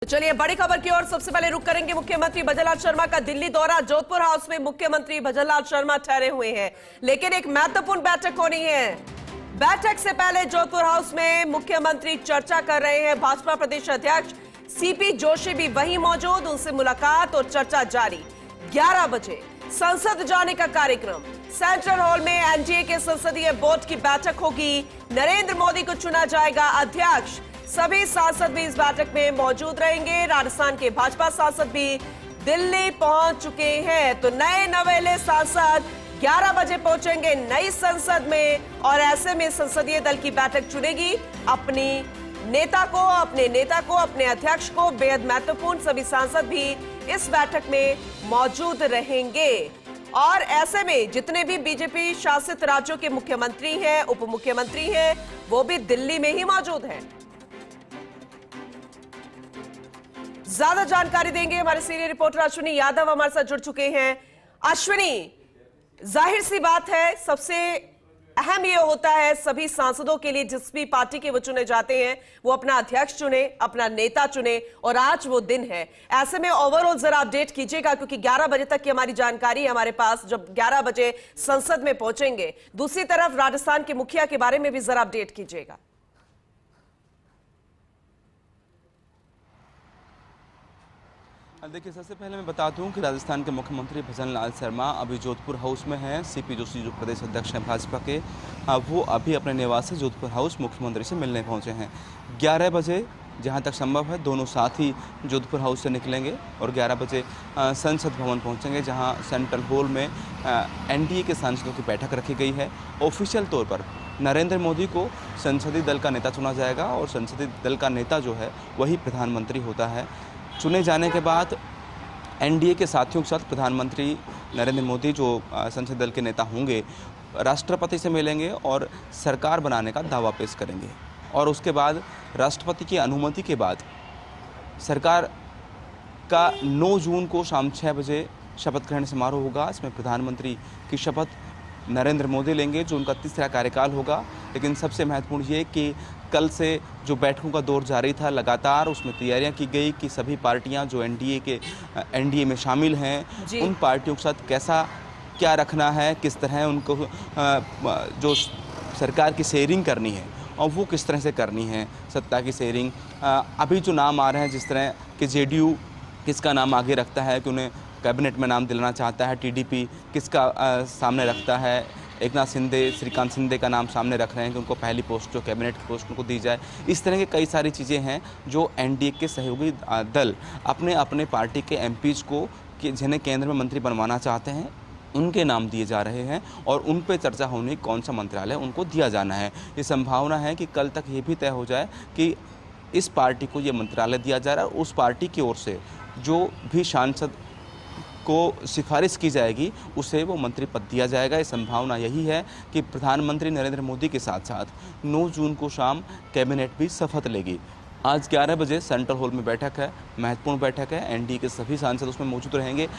तो चलिए बड़ी खबर की ओर सबसे पहले रुक करेंगे। मुख्यमंत्री भजनलाल शर्मा का दिल्ली दौरा। जोधपुर हाउस में मुख्यमंत्री भजनलाल शर्मा ठहरे हुए हैं, लेकिन एक महत्वपूर्ण बैठक होनी है। बैठक से पहले जोधपुर हाउस में मुख्यमंत्री चर्चा कर रहे हैं। भाजपा प्रदेश अध्यक्ष सीपी जोशी भी वहीं मौजूद, उनसे मुलाकात और चर्चा जारी। 11 बजे संसद जाने का कार्यक्रम। सेंट्रल हॉल में एनडीए के संसदीय बोर्ड की बैठक होगी। नरेंद्र मोदी को चुना जाएगा अध्यक्ष। सभी सांसद भी इस बैठक में मौजूद रहेंगे। राजस्थान के भाजपा सांसद भी दिल्ली पहुंच चुके हैं। तो नए नवेले सांसद 11 बजे पहुंचेंगे नई संसद में, और ऐसे में संसदीय दल की बैठक चुनेगी अपने नेता को, अपने अध्यक्ष को। बेहद महत्वपूर्ण, सभी सांसद भी इस बैठक में मौजूद रहेंगे। और ऐसे में जितने भी बीजेपी शासित राज्यों के मुख्यमंत्री हैं, उप मुख्यमंत्री हैं, वो भी दिल्ली में ही मौजूद हैं। ज्यादा जानकारी देंगे हमारे सीनियर रिपोर्टर अश्विनी यादव हमारे साथ जुड़ चुके हैं। अश्विनी, जाहिर सी बात है सबसे अहम ये होता है सभी सांसदों के लिए, जिस भी पार्टी के वो चुने जाते हैं, वो अपना अध्यक्ष चुने, अपना नेता चुने, और आज वो दिन है। ऐसे में ओवरऑल जरा अपडेट कीजिएगा, क्योंकि 11 बजे तक की हमारी जानकारी है हमारे पास, जब 11 बजे संसद में पहुंचेंगे। दूसरी तरफ राजस्थान के मुखिया के बारे में भी जरा अपडेट कीजिएगा। देखिए, सबसे पहले मैं बता दूं कि राजस्थान के मुख्यमंत्री भजनलाल शर्मा अभी जोधपुर हाउस में हैं। सीपी जोशी जो प्रदेश अध्यक्ष हैं भाजपा के, वो अभी अपने निवास से जोधपुर हाउस मुख्यमंत्री से मिलने पहुंचे हैं। 11 बजे जहां तक संभव है दोनों साथ ही जोधपुर हाउस से निकलेंगे और 11 बजे संसद भवन पहुंचेंगे, जहां सेंट्रल हॉल में एनडीए के सांसदों की बैठक रखी गई है। ऑफिशियल तौर पर नरेंद्र मोदी को संसदीय दल का नेता चुना जाएगा, और संसदीय दल का नेता जो है वही प्रधानमंत्री होता है। चुने जाने के बाद एनडीए के साथियों के साथ प्रधानमंत्री नरेंद्र मोदी, जो संसदीय दल के नेता होंगे, राष्ट्रपति से मिलेंगे और सरकार बनाने का दावा पेश करेंगे। और उसके बाद राष्ट्रपति की अनुमति के बाद सरकार का 9 जून को शाम 6 बजे शपथ ग्रहण समारोह होगा। इसमें प्रधानमंत्री की शपथ नरेंद्र मोदी लेंगे, जो उनका तीसरा कार्यकाल होगा। लेकिन सबसे महत्वपूर्ण ये कि कल से जो बैठकों का दौर जारी था लगातार, उसमें तैयारियां की गई कि सभी पार्टियां जो एनडीए में शामिल हैं, उन पार्टियों के साथ कैसा क्या रखना है, किस तरह उनको जो सरकार की शेयरिंग करनी है और वो किस तरह से करनी है, सत्ता की शेयरिंग। अभी जो नाम आ रहे हैं, जिस तरह कि जेडीयू किसका नाम आगे रखता है कि उन्हें कैबिनेट में नाम दिलाना चाहता है, टीडीपी किसका सामने रखता है, एकनाथ शिंदे, श्रीकांत शिंदे का नाम सामने रख रहे हैं कि उनको पहली पोस्ट जो कैबिनेट की पोस्ट उनको दी जाए। इस तरह की कई सारी चीज़ें हैं जो एनडीए के सहयोगी दल अपने अपने पार्टी के एमपीज को, जिन्हें केंद्र में मंत्री बनवाना चाहते हैं, उनके नाम दिए जा रहे हैं और उन पे चर्चा होनी कौन सा मंत्रालय उनको दिया जाना है। ये संभावना है कि कल तक ये भी तय हो जाए कि इस पार्टी को ये मंत्रालय दिया जा रहा है, और उस पार्टी की ओर से जो भी सांसद को सिफारिश की जाएगी उसे वो मंत्री पद दिया जाएगा। ये संभावना यही है कि प्रधानमंत्री नरेंद्र मोदी के साथ साथ 9 जून को शाम कैबिनेट भी शपथ लेगी। आज 11 बजे सेंट्रल हॉल में बैठक है, महत्वपूर्ण बैठक है। एनडीए के सभी सांसद उसमें मौजूद रहेंगे।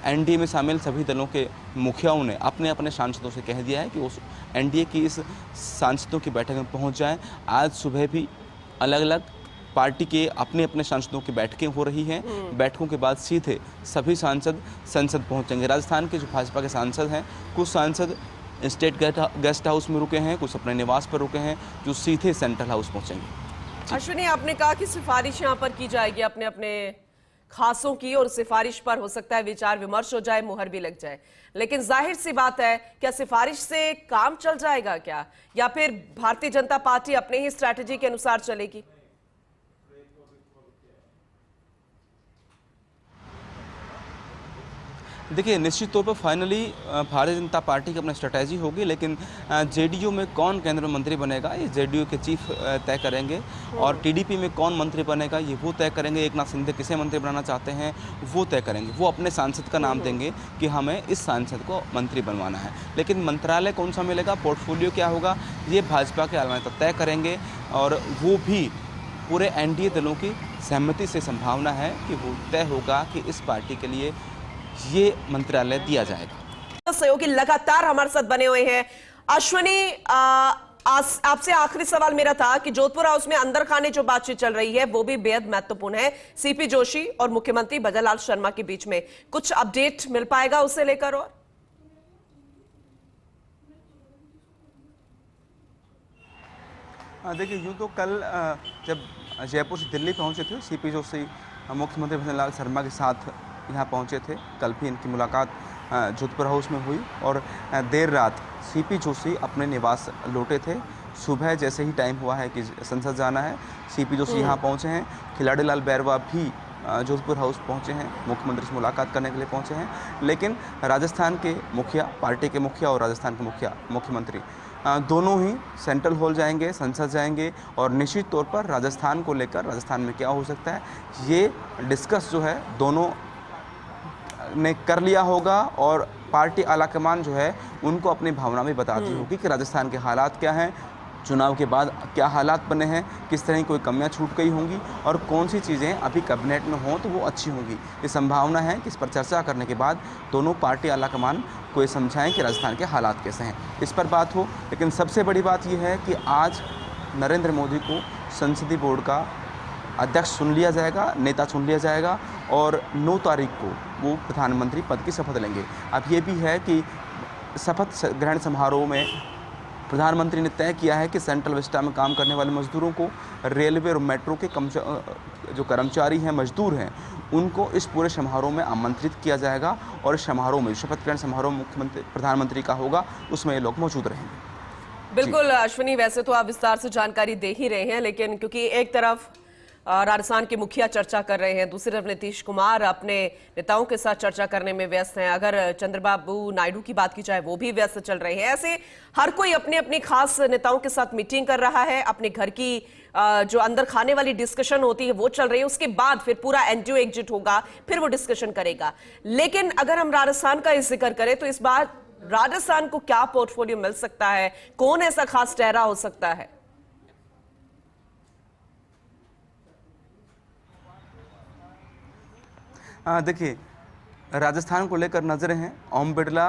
एनडीए में शामिल सभी दलों के मुखियाओं ने अपने अपने सांसदों से कह दिया है कि उस एनडीए की इस सांसदों की बैठक में पहुँच जाएँ। आज सुबह भी अलग अलग पार्टी के अपने अपने सांसदों की बैठकें हो रही हैं। बैठकों के बाद सीधे सभी सांसद संसद पहुंचेंगे। राजस्थान के जो भाजपा के सांसद हैं, कुछ सांसद स्टेट गेस्ट हाउस में रुके हैं, कुछ अपने निवास पर रुके हैं, जो सीधे सेंट्रल हाउस पहुंचेंगे। अश्विनी, आपने कहा कि सिफारिश यहाँ पर की जाएगी अपने अपने खासों की, और सिफारिश पर हो सकता है विचार विमर्श हो जाए, मुहर भी लग जाए। लेकिन जाहिर सी बात है, क्या सिफारिश से काम चल जाएगा क्या, या फिर भारतीय जनता पार्टी अपने ही स्ट्रैटेजी के अनुसार चलेगी? देखिए, निश्चित तौर पर फाइनली भारतीय जनता पार्टी की अपनी स्ट्रेटजी होगी, लेकिन जेडीयू में कौन केंद्र में मंत्री बनेगा ये जेडीयू के चीफ तय करेंगे, और टीडीपी में कौन मंत्री बनेगा ये वो तय करेंगे। एकनाथ शिंदे किसे मंत्री बनाना चाहते हैं वो तय करेंगे। वो अपने सांसद का नाम देंगे कि हमें इस सांसद को मंत्री बनवाना है, लेकिन मंत्रालय कौन सा मिलेगा, पोर्टफोलियो क्या होगा, ये भाजपा के आला नेता तय करेंगे। और वो भी पूरे एनडीए दलों की सहमति से संभावना है कि वो तय होगा कि इस पार्टी के लिए ये मंत्रालय दिया जाएगा। सहयोगी लगातार हमारे साथ बने हुए हैं। अश्विनी, आपसे आखिरी सवाल मेरा था कि जोधपुर हाउस में अंदर खाने जो बातचीत चल रही है वो भी बेहद महत्वपूर्ण है, सीपी जोशी और मुख्यमंत्री भजनलाल शर्मा के बीच में कुछ अपडेट मिल पाएगा उसे लेकर? और देखिए, यूँ तो कल जब जयपुर से दिल्ली पहुंचे थे सीपी जोशी मुख्यमंत्री भजनलाल शर्मा के साथ यहाँ पहुंचे थे। कल भी इनकी मुलाकात जोधपुर हाउस में हुई और देर रात सीपी जोशी अपने निवास लौटे थे। सुबह जैसे ही टाइम हुआ है कि संसद जाना है, सीपी जोशी यहाँ पहुँचे हैं। खिलाड़ी लाल बैरवा भी जोधपुर हाउस पहुँचे हैं, मुख्यमंत्री से मुलाकात करने के लिए पहुँचे हैं। लेकिन राजस्थान के मुखिया, पार्टी के मुखिया और राजस्थान के मुख्यमंत्री दोनों ही सेंट्रल हॉल जाएंगे, संसद जाएंगे और निश्चित तौर पर राजस्थान को लेकर, राजस्थान में क्या हो सकता है ये डिस्कस जो है दोनों ने कर लिया होगा। और पार्टी आलाकमान जो है उनको अपनी भावना में बताती होगी कि राजस्थान के हालात क्या हैं, चुनाव के बाद क्या हालात बने हैं, किस तरह की कोई कमियां छूट गई होंगी और कौन सी चीज़ें अभी कैबिनेट में हों तो वो अच्छी होंगी। ये संभावना है कि इस पर चर्चा करने के बाद दोनों पार्टी आलाकमान को ये समझाएं कि राजस्थान के हालात कैसे हैं, इस पर बात हो। लेकिन सबसे बड़ी बात यह है कि आज नरेंद्र मोदी को संसदीय बोर्ड का अध्यक्ष चुन लिया जाएगा, नेता चुन लिया जाएगा और 9 तारीख को वो प्रधानमंत्री पद की शपथ लेंगे। अब ये भी है कि शपथ ग्रहण समारोह में प्रधानमंत्री ने तय किया है कि सेंट्रल विस्टा में काम करने वाले मजदूरों को, रेलवे और मेट्रो के जो कर्मचारी हैं, मजदूर हैं, उनको इस पूरे समारोह में आमंत्रित किया जाएगा और इस समारोह में, शपथ ग्रहण समारोह प्रधानमंत्री का होगा, उसमें ये लोग मौजूद रहेंगे। बिल्कुल अश्विनी, वैसे तो आप विस्तार से जानकारी दे ही रहे हैं, लेकिन क्योंकि एक तरफ राजस्थान के मुखिया चर्चा कर रहे हैं, दूसरी तरफ नीतीश कुमार अपने नेताओं के साथ चर्चा करने में व्यस्त हैं, अगर चंद्रबाबू नायडू की बात की जाए वो भी व्यस्त चल रहे हैं। ऐसे हर कोई अपने अपने खास नेताओं के साथ मीटिंग कर रहा है, अपने घर की जो अंदर खाने वाली डिस्कशन होती है वो चल रही है, उसके बाद फिर पूरा एनडीओ एग्जिट होगा, फिर वो डिस्कशन करेगा। लेकिन अगर हम राजस्थान का जिक्र करें तो इस बार राजस्थान को क्या पोर्टफोलियो मिल सकता है, कौन ऐसा खास चेहरा हो सकता है? देखिए, राजस्थान को लेकर नज़रें हैं। ओम बिरला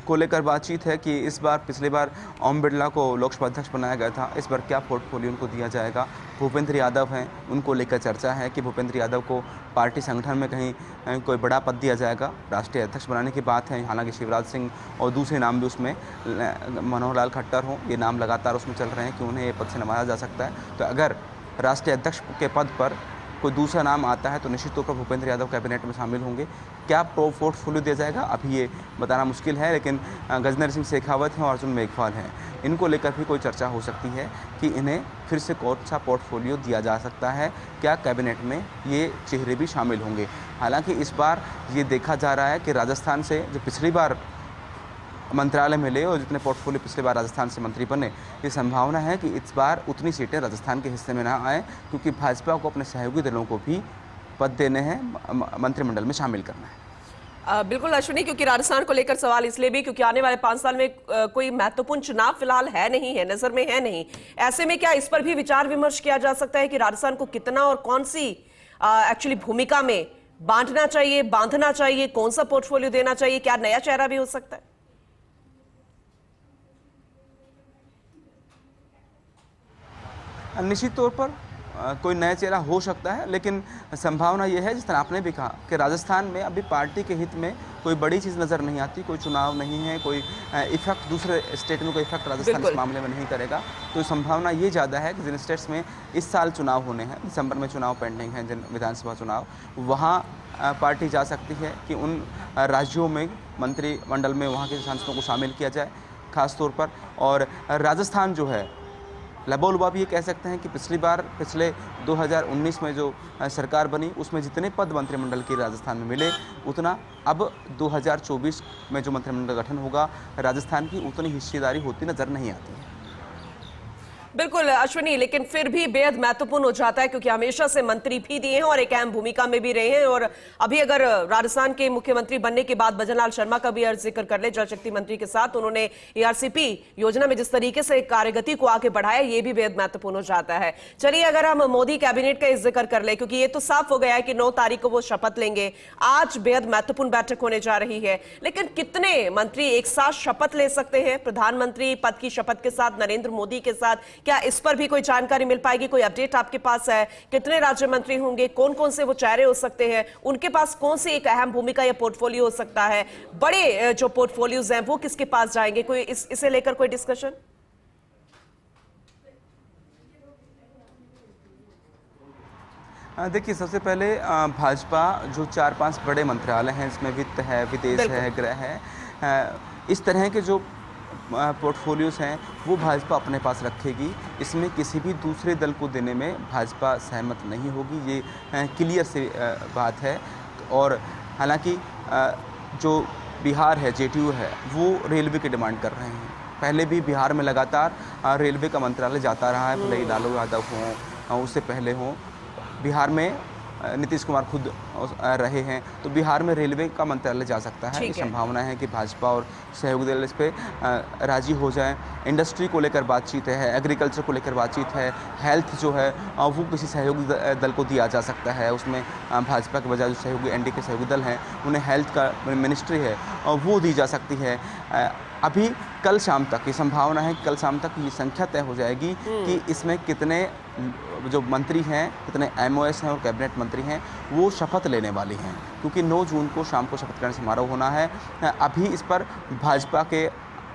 को लेकर बातचीत है कि इस बार, पिछली बार ओम बिरला को लोकसभा अध्यक्ष बनाया गया था, इस बार क्या पोर्टफोलियो उनको दिया जाएगा। भूपेंद्र यादव हैं, उनको लेकर चर्चा है कि भूपेंद्र यादव को पार्टी संगठन में कहीं कोई बड़ा पद दिया जाएगा, राष्ट्रीय अध्यक्ष बनाने की बात है। हालांकि शिवराज सिंह और दूसरे नाम भी उसमें, मनोहर लाल खट्टर हों, ये नाम लगातार उसमें चल रहे हैं कि उन्हें ये पद से नवाजा जा सकता है। तो अगर राष्ट्रीय अध्यक्ष के पद पर कोई दूसरा नाम आता है तो निश्चित तौर पर भूपेंद्र यादव कैबिनेट में शामिल होंगे। क्या पोर्टफोलियो दिया जाएगा अभी ये बताना मुश्किल है, लेकिन गजेंद्र सिंह शेखावत हैं और अर्जुन मेघवाल हैं, इनको लेकर भी कोई चर्चा हो सकती है कि इन्हें फिर से कौन सा पोर्टफोलियो दिया जा सकता है, क्या कैबिनेट में ये चेहरे भी शामिल होंगे। हालांकि इस बार ये देखा जा रहा है कि राजस्थान से जो पिछली बार मंत्रालय मिले और जितने पोर्टफोलियो पिछली बार राजस्थान से मंत्री बने, ये संभावना है कि इस बार उतनी सीटें राजस्थान के हिस्से में ना आए, क्योंकि भाजपा को अपने सहयोगी दलों को भी पद देने हैं, मंत्रिमंडल में शामिल करना है। बिल्कुल अश्विनी, क्योंकि राजस्थान को लेकर सवाल इसलिए भी क्योंकि आने वाले 5 साल में कोई महत्वपूर्ण चुनाव फिलहाल है नहीं, है नजर में है नहीं। ऐसे में क्या इस पर भी विचार विमर्श किया जा सकता है कि राजस्थान को कितना और कौन सी एक्चुअली भूमिका में बांटना चाहिए, बांधना चाहिए, कौन सा पोर्टफोलियो देना चाहिए, क्या नया चेहरा भी हो सकता है? निश्चित तौर पर कोई नया चेहरा हो सकता है, लेकिन संभावना ये है, जिस तरह आपने भी कहा, कि राजस्थान में अभी पार्टी के हित में कोई बड़ी चीज़ नज़र नहीं आती, कोई चुनाव नहीं है, कोई इफेक्ट दूसरे स्टेट में कोई इफेक्ट राजस्थान इस मामले में नहीं करेगा। तो संभावना ये ज़्यादा है कि जिन स्टेट्स में इस साल चुनाव होने हैं, दिसंबर में चुनाव पेंडिंग है, जिन विधानसभा चुनाव, वहाँ पार्टी जा सकती है कि उन राज्यों में मंत्रिमंडल में वहाँ के सांसदों को शामिल किया जाए खास तौर पर। और राजस्थान जो है, लबोलुबा भी ये कह सकते हैं कि पिछले 2019 में जो सरकार बनी उसमें जितने पद मंत्रिमंडल के राजस्थान में मिले, उतना अब 2024 में जो मंत्रिमंडल का गठन होगा राजस्थान की उतनी हिस्सेदारी होती नजर नहीं आती है। बिल्कुल अश्विनी, लेकिन फिर भी बेहद महत्वपूर्ण हो जाता है क्योंकि हमेशा से मंत्री भी दिए हैं और एक अहम भूमिका में भी रहे हैं। और अभी अगर राजस्थान के मुख्यमंत्री बनने के बाद भजनलाल शर्मा का भी अर्ज जिक्र कर ले, जल शक्ति मंत्री के साथ उन्होंने एआरसीपी योजना में जिस तरीके से कार्यगति को आगे बढ़ाया, ये भी बेहद महत्वपूर्ण हो जाता है। चलिए अगर हम मोदी कैबिनेट का जिक्र कर ले, क्योंकि ये तो साफ हो गया है कि 9 तारीख को वो शपथ लेंगे। आज बेहद महत्वपूर्ण बैठक होने जा रही है, लेकिन कितने मंत्री एक साथ शपथ ले सकते हैं प्रधानमंत्री पद की शपथ के साथ नरेंद्र मोदी के साथ? क्या इस पर भी कोई जानकारी मिल पाएगी? कोई अपडेट आपके पास है? कितने राज्य मंत्री होंगे? कौन कौन से वो चेहरे हो सकते हैं? उनके पास कौन सी एक अहम भूमिका या पोर्टफोलियो हो सकता है? बड़े जो पोर्टफोलियोज हैं वो किसके पास जाएंगे? कोई इसे लेकर कोई डिस्कशन? देखिए, सबसे पहले भाजपा जो 4-5 बड़े मंत्रालय हैं, इसमें वित्त है, विदेश है, गृह है, इस तरह के जो पोर्टफोलियोज हैं वो भाजपा अपने पास रखेगी। इसमें किसी भी दूसरे दल को देने में भाजपा सहमत नहीं होगी, ये क्लियर सी बात है। और हालांकि जो बिहार है, जेडीयू है, वो रेलवे की डिमांड कर रहे हैं। पहले भी बिहार में लगातार रेलवे का मंत्रालय जाता रहा है, भले ही लालू यादव हों, उससे पहले हों। बिहार में नीतीश कुमार खुद रहे हैं, तो बिहार में रेलवे का मंत्रालय जा सकता है। ये संभावना है कि भाजपा और सहयोगी दल इस पे राजी हो जाएं। इंडस्ट्री को लेकर बातचीत है, एग्रीकल्चर को लेकर बातचीत है, हेल्थ जो है वो किसी सहयोगी दल को दिया जा सकता है। उसमें भाजपा के बजाय जो सहयोगी एनडीए के सहयोगी दल हैं, उन्हें हेल्थ का मिनिस्ट्री है वो दी जा सकती है। अभी कल शाम तक ये संभावना है, कल शाम तक ये संख्या तय हो जाएगी कि इसमें कितने जो मंत्री हैं, कितने एमओएस हैं और कैबिनेट मंत्री हैं वो शपथ लेने वाले हैं, क्योंकि 9 जून को शाम को शपथ ग्रहण समारोह होना है। अभी इस पर भाजपा के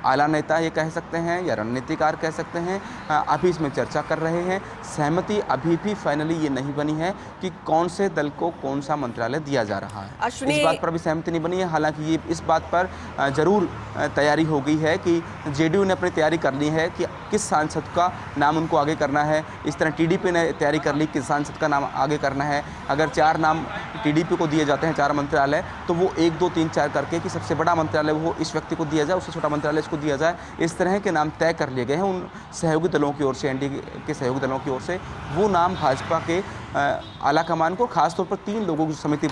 आला नेता ये कह सकते हैं या रणनीतिकार कह सकते हैं, अभी इसमें चर्चा कर रहे हैं। सहमति अभी भी फाइनली ये नहीं बनी है कि कौन से दल को कौन सा मंत्रालय दिया जा रहा है। इस बात पर भी सहमति नहीं बनी है। हालांकि ये इस बात पर जरूर तैयारी हो गई है कि जेडीयू ने अपनी तैयारी कर ली है कि किस सांसद का नाम उनको आगे करना है। इस तरह टीडीपी ने तैयारी कर ली किस सांसद का नाम आगे करना है। अगर 4 नाम टीडीपी को दिए जाते हैं, 4 मंत्रालय, तो वो 1, 2, 3, 4 करके कि सबसे बड़ा मंत्रालय वो इस व्यक्ति को दिया जाए, उससे छोटा मंत्रालय को दिया जाए। इस तरह के नाम तय कर लिए गए हैं उन सहयोगी दलों की ओर से, एनडीए के सहयोगी दलों की ओर से। वो नाम भाजपा के आला कमान को, खासतौर पर 3 लोगों की समिति